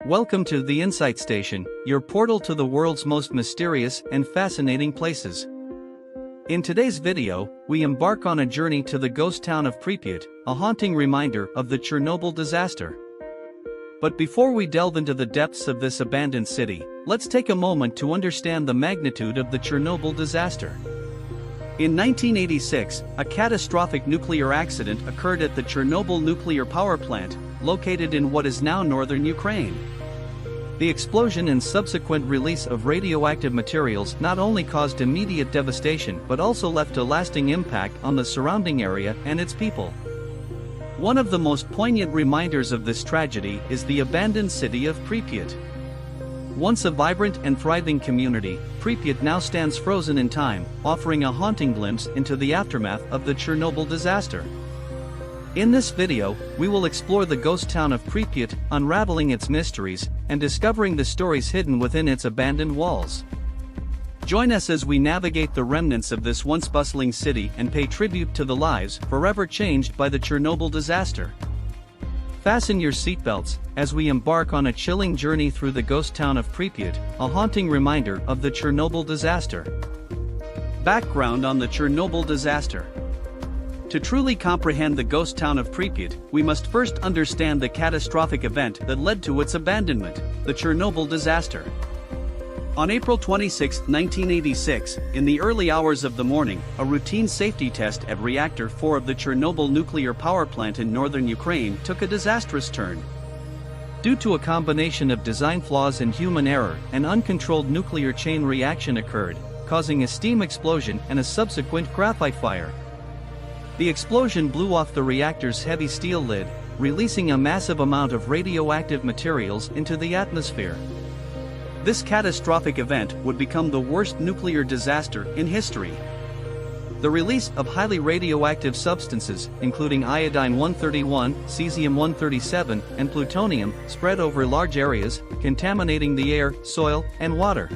Welcome to the Insight Station, your portal to the world's most mysterious and fascinating places. In today's video, we embark on a journey to the ghost town of Pripyat, a haunting reminder of the Chernobyl disaster. But before we delve into the depths of this abandoned city, let's take a moment to understand the magnitude of the Chernobyl disaster. In 1986, a catastrophic nuclear accident occurred at the Chernobyl nuclear power plant, located in what is now northern Ukraine. The explosion and subsequent release of radioactive materials not only caused immediate devastation but also left a lasting impact on the surrounding area and its people. One of the most poignant reminders of this tragedy is the abandoned city of Pripyat. Once a vibrant and thriving community, Pripyat now stands frozen in time, offering a haunting glimpse into the aftermath of the Chernobyl disaster. In this video, we will explore the ghost town of Pripyat, unraveling its mysteries, and discovering the stories hidden within its abandoned walls. Join us as we navigate the remnants of this once bustling city and pay tribute to the lives forever changed by the Chernobyl disaster. Fasten your seatbelts, as we embark on a chilling journey through the ghost town of Pripyat, a haunting reminder of the Chernobyl disaster. Background on the Chernobyl disaster. To truly comprehend the ghost town of Pripyat, we must first understand the catastrophic event that led to its abandonment, the Chernobyl disaster. On April 26, 1986, in the early hours of the morning, a routine safety test at Reactor 4 of the Chernobyl nuclear power plant in northern Ukraine took a disastrous turn. Due to a combination of design flaws and human error, an uncontrolled nuclear chain reaction occurred, causing a steam explosion and a subsequent graphite fire. The explosion blew off the reactor's heavy steel lid, releasing a massive amount of radioactive materials into the atmosphere. This catastrophic event would become the worst nuclear disaster in history. The release of highly radioactive substances, including iodine-131, cesium-137, and plutonium, spread over large areas, contaminating the air, soil, and water.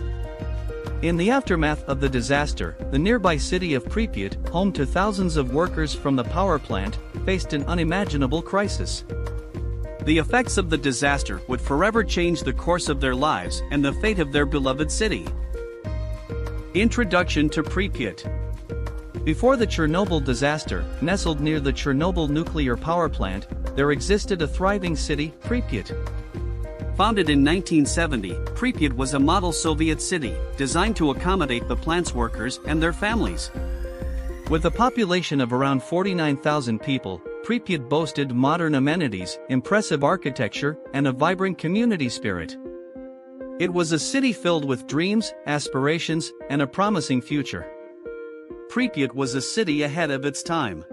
In the aftermath of the disaster, the nearby city of Pripyat, home to thousands of workers from the power plant, faced an unimaginable crisis. The effects of the disaster would forever change the course of their lives and the fate of their beloved city. Introduction to Pripyat. Before the Chernobyl disaster, nestled near the Chernobyl nuclear power plant, there existed a thriving city, Pripyat. Founded in 1970, Pripyat was a model Soviet city, designed to accommodate the plant's workers and their families. With a population of around 49,000 people, Pripyat boasted modern amenities, impressive architecture, and a vibrant community spirit. It was a city filled with dreams, aspirations, and a promising future. Pripyat was a city ahead of its time.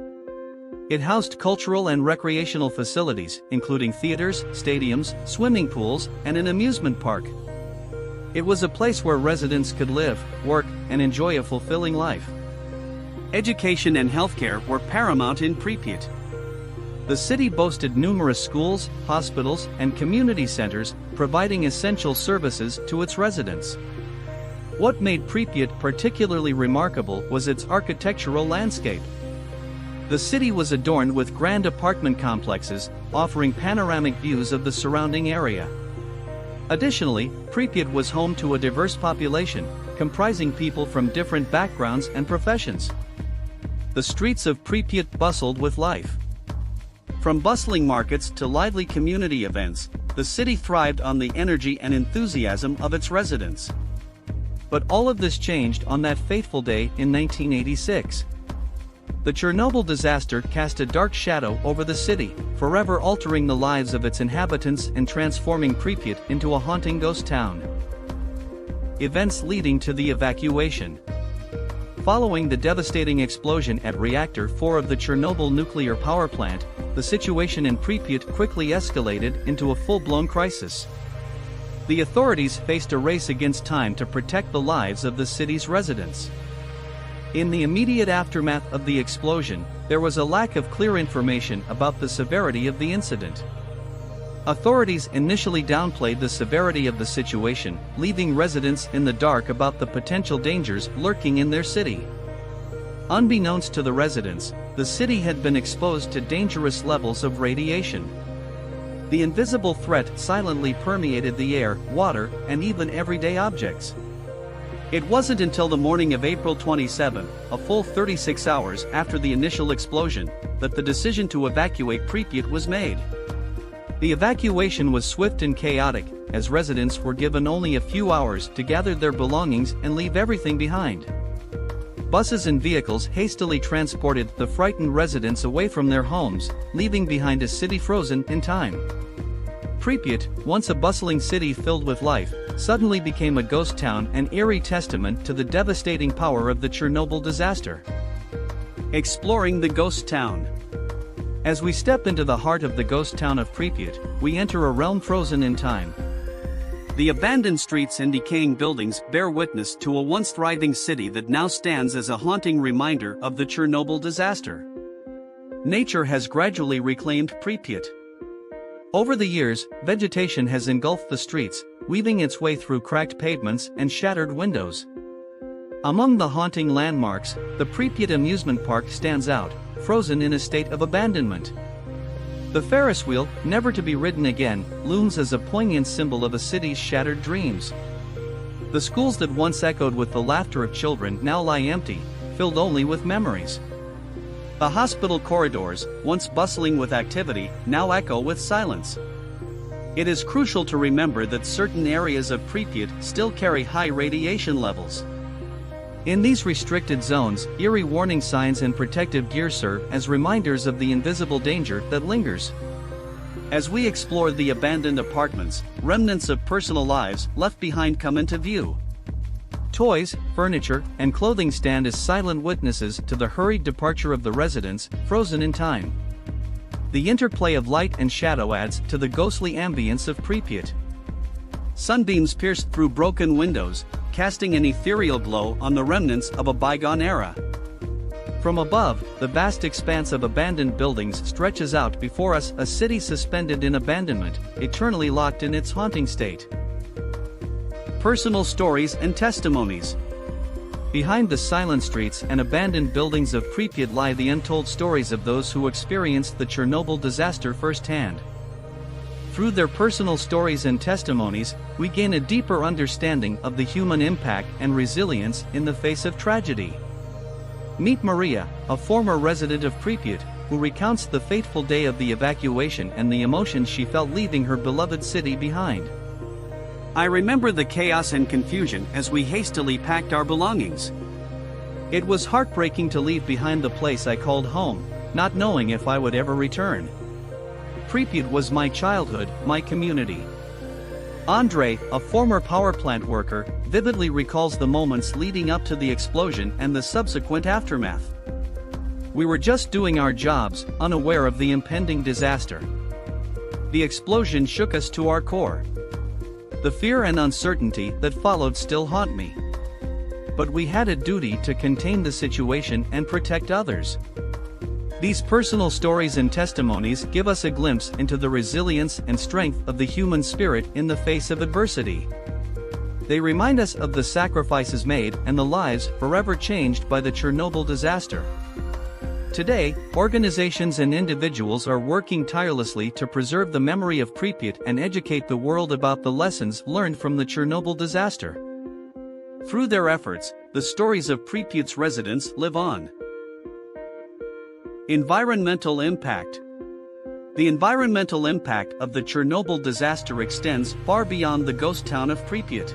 It housed cultural and recreational facilities, including theaters, stadiums, swimming pools, and an amusement park. It was a place where residents could live, work, and enjoy a fulfilling life. Education and healthcare were paramount in Pripyat. The city boasted numerous schools, hospitals, and community centers, providing essential services to its residents. What made Pripyat particularly remarkable was its architectural landscape. The city was adorned with grand apartment complexes, offering panoramic views of the surrounding area. Additionally, Pripyat was home to a diverse population, comprising people from different backgrounds and professions. The streets of Pripyat bustled with life. From bustling markets to lively community events, the city thrived on the energy and enthusiasm of its residents. But all of this changed on that fateful day in 1986. The Chernobyl disaster cast a dark shadow over the city, forever altering the lives of its inhabitants and transforming Pripyat into a haunting ghost town. Events leading to the evacuation. Following the devastating explosion at Reactor 4 of the Chernobyl nuclear power plant, the situation in Pripyat quickly escalated into a full-blown crisis. The authorities faced a race against time to protect the lives of the city's residents. In the immediate aftermath of the explosion, there was a lack of clear information about the severity of the incident. Authorities initially downplayed the severity of the situation, leaving residents in the dark about the potential dangers lurking in their city. Unbeknownst to the residents, the city had been exposed to dangerous levels of radiation. The invisible threat silently permeated the air, water, and even everyday objects. It wasn't until the morning of April 27, a full 36 hours after the initial explosion, that the decision to evacuate Pripyat was made. The evacuation was swift and chaotic, as residents were given only a few hours to gather their belongings and leave everything behind. Buses and vehicles hastily transported the frightened residents away from their homes, leaving behind a city frozen in time. Pripyat, once a bustling city filled with life, suddenly became a ghost town, an eerie testament to the devastating power of the Chernobyl disaster. Exploring the ghost town. As we step into the heart of the ghost town of Pripyat, we enter a realm frozen in time. The abandoned streets and decaying buildings bear witness to a once thriving city that now stands as a haunting reminder of the Chernobyl disaster. Nature has gradually reclaimed Pripyat. Over the years, vegetation has engulfed the streets, weaving its way through cracked pavements and shattered windows. Among the haunting landmarks, the Pripyat amusement park stands out, frozen in a state of abandonment. The Ferris wheel, never to be ridden again, looms as a poignant symbol of a city's shattered dreams. The schools that once echoed with the laughter of children now lie empty, filled only with memories. The hospital corridors, once bustling with activity, now echo with silence. It is crucial to remember that certain areas of Pripyat still carry high radiation levels. In these restricted zones, eerie warning signs and protective gear serve as reminders of the invisible danger that lingers. As we explore the abandoned apartments, remnants of personal lives left behind come into view. Toys, furniture, and clothing stand as silent witnesses to the hurried departure of the residents, frozen in time. The interplay of light and shadow adds to the ghostly ambience of Pripyat. Sunbeams pierce through broken windows, casting an ethereal glow on the remnants of a bygone era. From above, the vast expanse of abandoned buildings stretches out before us, a city suspended in abandonment, eternally locked in its haunting state. Personal stories and testimonies. Behind the silent streets and abandoned buildings of Pripyat lie the untold stories of those who experienced the Chernobyl disaster firsthand. Through their personal stories and testimonies, we gain a deeper understanding of the human impact and resilience in the face of tragedy. Meet Maria, a former resident of Pripyat, who recounts the fateful day of the evacuation and the emotions she felt leaving her beloved city behind. I remember the chaos and confusion as we hastily packed our belongings. It was heartbreaking to leave behind the place I called home, not knowing if I would ever return. Pripyat was my childhood, my community. Andrei, a former power plant worker, vividly recalls the moments leading up to the explosion and the subsequent aftermath. We were just doing our jobs, unaware of the impending disaster. The explosion shook us to our core. The fear and uncertainty that followed still haunt me. But we had a duty to contain the situation and protect others. These personal stories and testimonies give us a glimpse into the resilience and strength of the human spirit in the face of adversity. They remind us of the sacrifices made and the lives forever changed by the Chernobyl disaster. Today, organizations and individuals are working tirelessly to preserve the memory of Pripyat and educate the world about the lessons learned from the Chernobyl disaster. Through their efforts, the stories of Pripyat's residents live on. Environmental impact. The environmental impact of the Chernobyl disaster extends far beyond the ghost town of Pripyat.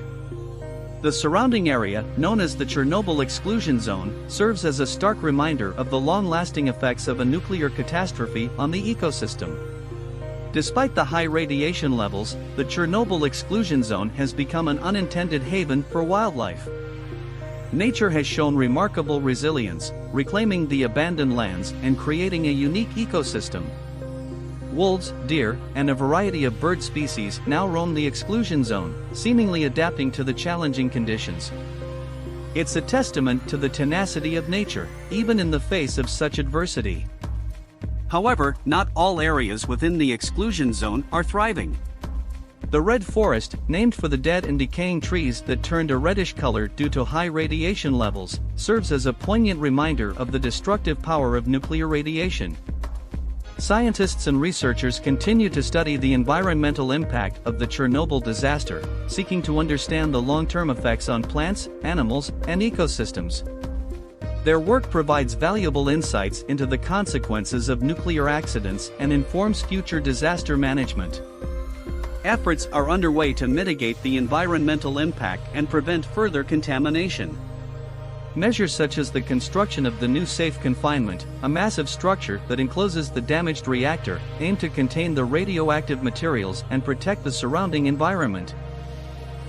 The surrounding area, known as the Chernobyl exclusion zone, serves as a stark reminder of the long-lasting effects of a nuclear catastrophe on the ecosystem. Despite the high radiation levels, the Chernobyl exclusion zone has become an unintended haven for wildlife. Nature has shown remarkable resilience, reclaiming the abandoned lands and creating a unique ecosystem. Wolves, deer, and a variety of bird species now roam the exclusion zone, seemingly adapting to the challenging conditions. It's a testament to the tenacity of nature, even in the face of such adversity. However, not all areas within the exclusion zone are thriving. The red forest, named for the dead and decaying trees that turned a reddish color due to high radiation levels, serves as a poignant reminder of the destructive power of nuclear radiation. Scientists and researchers continue to study the environmental impact of the Chernobyl disaster, seeking to understand the long-term effects on plants, animals, and ecosystems. Their work provides valuable insights into the consequences of nuclear accidents and informs future disaster management. Efforts are underway to mitigate the environmental impact and prevent further contamination. Measures such as the construction of the new safe confinement, a massive structure that encloses the damaged reactor, aim to contain the radioactive materials and protect the surrounding environment.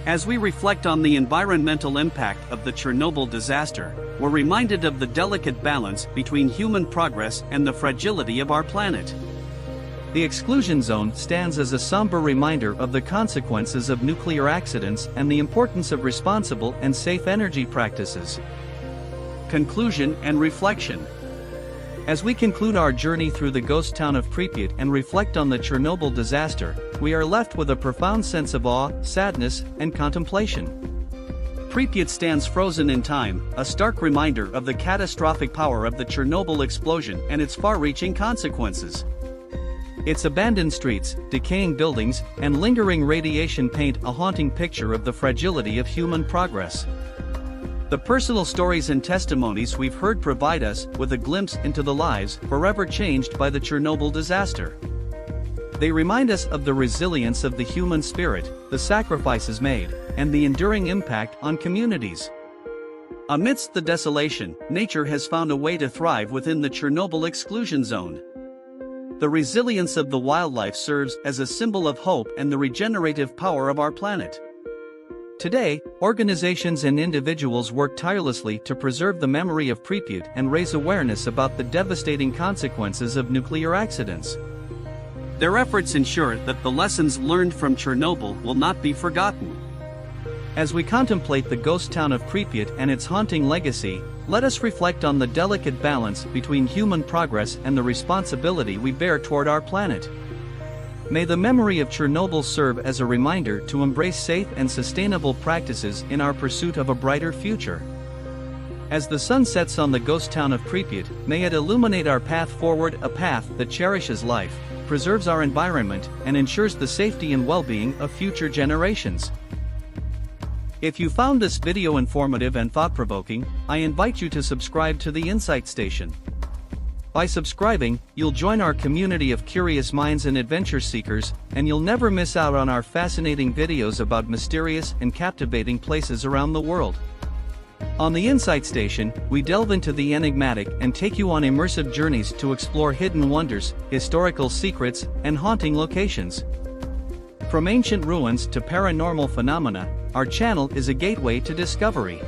As we reflect on the environmental impact of the Chernobyl disaster, we're reminded of the delicate balance between human progress and the fragility of our planet. The exclusion zone stands as a somber reminder of the consequences of nuclear accidents and the importance of responsible and safe energy practices. Conclusion and reflection. As we conclude our journey through the ghost town of Pripyat and reflect on the Chernobyl disaster, we are left with a profound sense of awe, sadness, and contemplation. Pripyat stands frozen in time, a stark reminder of the catastrophic power of the Chernobyl explosion and its far-reaching consequences. Its abandoned streets, decaying buildings, and lingering radiation paint a haunting picture of the fragility of human progress. The personal stories and testimonies we've heard provide us with a glimpse into the lives forever changed by the Chernobyl disaster. They remind us of the resilience of the human spirit, the sacrifices made, and the enduring impact on communities. Amidst the desolation, nature has found a way to thrive within the Chernobyl exclusion zone. The resilience of the wildlife serves as a symbol of hope and the regenerative power of our planet. Today, organizations and individuals work tirelessly to preserve the memory of Pripyat and raise awareness about the devastating consequences of nuclear accidents. Their efforts ensure that the lessons learned from Chernobyl will not be forgotten. As we contemplate the ghost town of Pripyat and its haunting legacy, let us reflect on the delicate balance between human progress and the responsibility we bear toward our planet. May the memory of Chernobyl serve as a reminder to embrace safe and sustainable practices in our pursuit of a brighter future. As the sun sets on the ghost town of Pripyat, may it illuminate our path forward, a path that cherishes life, preserves our environment, and ensures the safety and well-being of future generations. If you found this video informative and thought-provoking, I invite you to subscribe to the Insight Station. By subscribing, you'll join our community of curious minds and adventure seekers, and you'll never miss out on our fascinating videos about mysterious and captivating places around the world. On the Insight Station, we delve into the enigmatic and take you on immersive journeys to explore hidden wonders, historical secrets, and haunting locations. From ancient ruins to paranormal phenomena, our channel is a gateway to discovery.